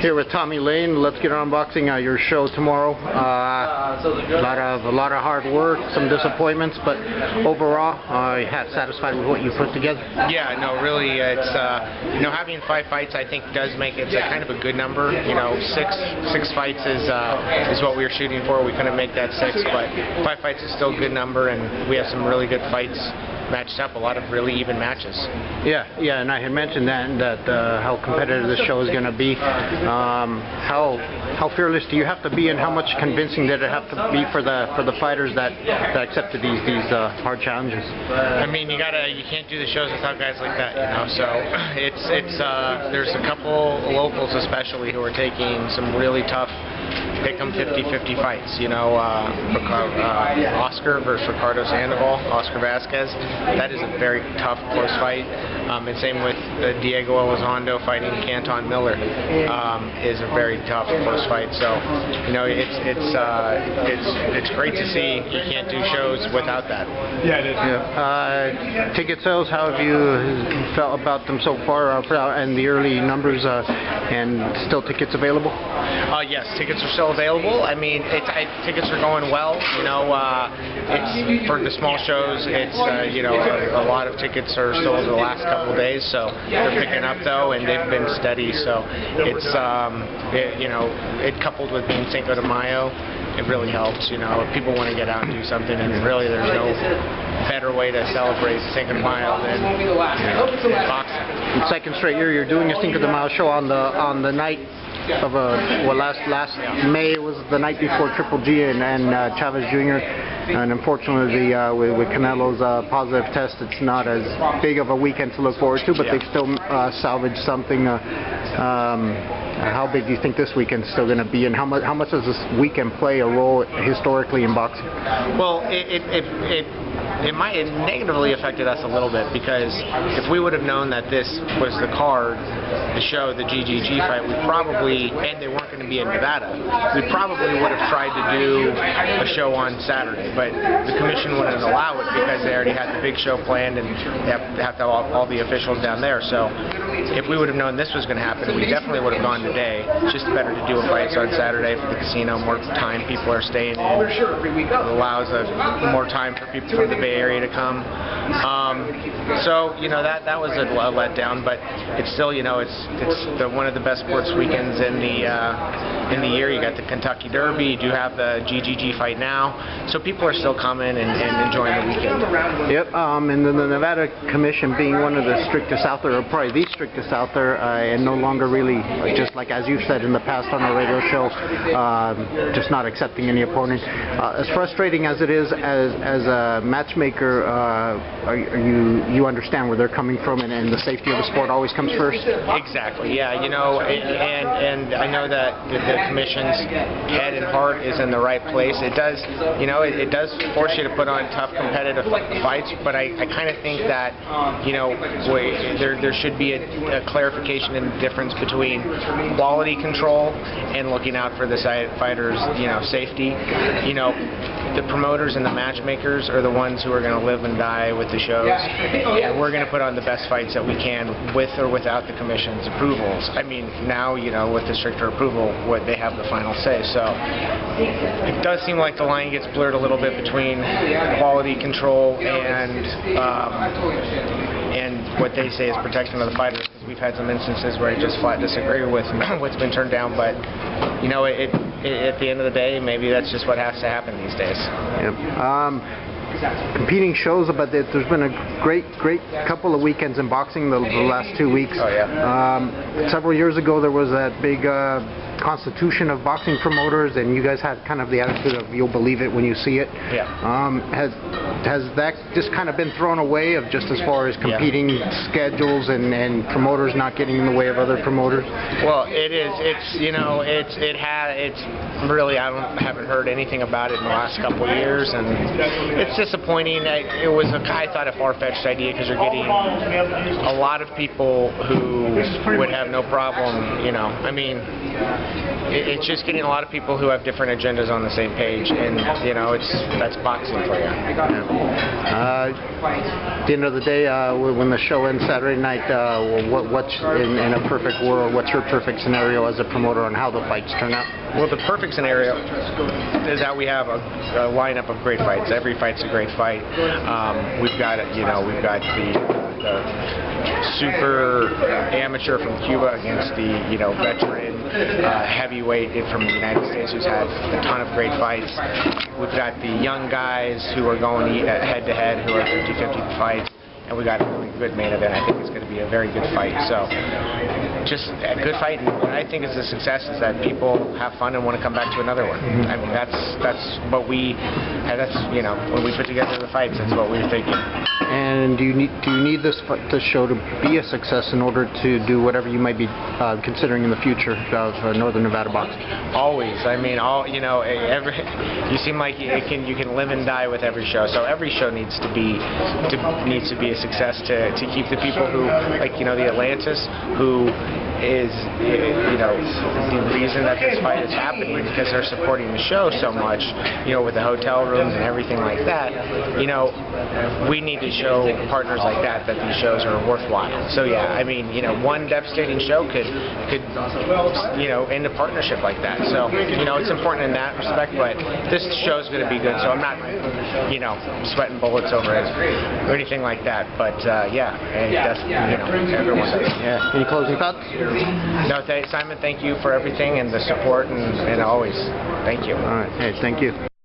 Here with Tommy Lane. Let's get on unboxing your show tomorrow. A lot of hard work, some disappointments, but overall, satisfied with what you put together. Yeah, no, really, it's having 5 fights I think does make it kind of a good number. Six fights is what we were shooting for. We couldn't make that 6, but 5 fights is still a good number, and we have some really good fights matched up, a lot of really even matches. Yeah, and I had mentioned that how competitive this show is going to be. How fearless do you have to be, and how much convincing did it have to be for the fighters that accepted these hard challenges? I mean, you can't do the shows without guys like that, So there's a couple locals especially who are taking some really tough pick-em 50-50 fights. Oscar versus Ricardo Sandoval, Oscar Vasquez. That is a very tough, close fight. And same with Diego Elizondo fighting Canton Miller. Is a very tough, close fight. So, it's great to see. You can't do shows without that. Yeah, it is. Yeah. Ticket sales, how have you felt about them so far, and the early numbers, and still tickets available? Yes, tickets are still available. I mean, tickets are going well. It's for the small shows. It's a lot of tickets are still in the last couple of days, so they're picking up though, and they've been steady. So it's it coupled with being Cinco de Mayo, it really helps. If people want to get out and do something, and really there's no better way to celebrate Cinco de Mayo than boxing. Second straight year you're doing a Cinco de Mayo show on the night of last May was the night before Triple G and Chavez Jr. And unfortunately, with Canelo's positive test, it's not as big of a weekend to look forward to, but they've still salvaged something. How big do you think this weekend is still going to be, and how much does this weekend play a role historically in boxing? Well, it negatively affected us a little bit, because if we would have known that this was the card, the show, the GGG fight, and they weren't going to be in Nevada, we probably would have tried to do a show on Saturday, but the commission wouldn't allow it because they already had the big show planned, and they have to have all the officials down there. So if we would have known this was going to happen, we definitely would have gone today. It's just better to do a fight on Saturday for the casino. More time people are staying in. It allows more time for people from the Bay Area to come. So that was a letdown, but it's still it's one of the best sports weekends in the year. You got the Kentucky Derby, you do have the GGG fight now, so people are still coming and enjoying the weekend. Yep. And then the Nevada Commission being one of the strictest out there, or probably the strictest out there, and no longer really, just like as you've said in the past on our radio show, just not accepting any opponent. As frustrating as it is as a matchmaker, you understand where they're coming from, and the safety of the sport always comes first? Exactly, yeah. And I know that the commission's head and heart is in the right place. It does, it does force you to put on tough competitive fights, but I kind of think that, there should be a clarification in the difference between quality control and looking out for the fighters' safety. The promoters and the matchmakers are the ones who are going to live and die with the shows, and we're going to put on the best fights that we can with or without the commission's approvals. I mean, now, with the stricter approval, they have the final say. So it does seem like the line gets blurred a little bit between quality control and what they say is protection of the fighters. Because we've had some instances where I just flat disagree with what's been turned down, but at the end of the day, maybe that's just what has to happen these days. Yep. Competing shows, but there's been a great couple of weekends in boxing the last 2 weeks. Oh, yeah. Several years ago there was that big constitution of boxing promoters, and you guys had kind of the attitude of you'll believe it when you see it. Yeah. Has that just kind of been thrown away, of just as far as competing schedules and promoters not getting in the way of other promoters? Well, it is. It's really, I haven't heard anything about it in the last couple of years, and it's disappointing. I thought a far-fetched idea, because you're getting a lot of people who would have no problem. I mean, it's just getting a lot of people who have different agendas on the same page, and that's boxing for you. At the end of the day, when the show ends Saturday night, what's in a perfect world? What's your perfect scenario as a promoter on how the fights turn out? Well, the perfect scenario is that we have a lineup of great fights. Every fight's a great fight. We've got the super amateur from Cuba against the veteran heavyweight from the United States who's had a ton of great fights. We've got the young guys who are going head-to-head who are 50-50 fights. And we got a really good main event. I think it's going to be a very good fight. So, just a good fight. And what I think is a success is that people have fun and want to come back to another one. I mean, that's what we. When we put together the fights, that's what we were thinking. And do you need this show to be a success in order to do whatever you might be considering in the future of Northern Nevada boxing? Always. I mean, you seem like you can live and die with every show. So every show needs to be a success to keep the people who, the Atlantis, who is the reason that this fight is happening, because they're supporting the show so much, with the hotel rooms and everything like that. We need to show partners like that these shows are worthwhile. So yeah, I mean, one devastating show could end a partnership like that. So it's important in that respect, but this show's going to be good, so I'm not sweating bullets over it or anything like that. But yeah, everyone does. Yeah. Any closing thoughts? No, Simon, thank you for everything and the support and always. Thank you. All right. Hey, thank you.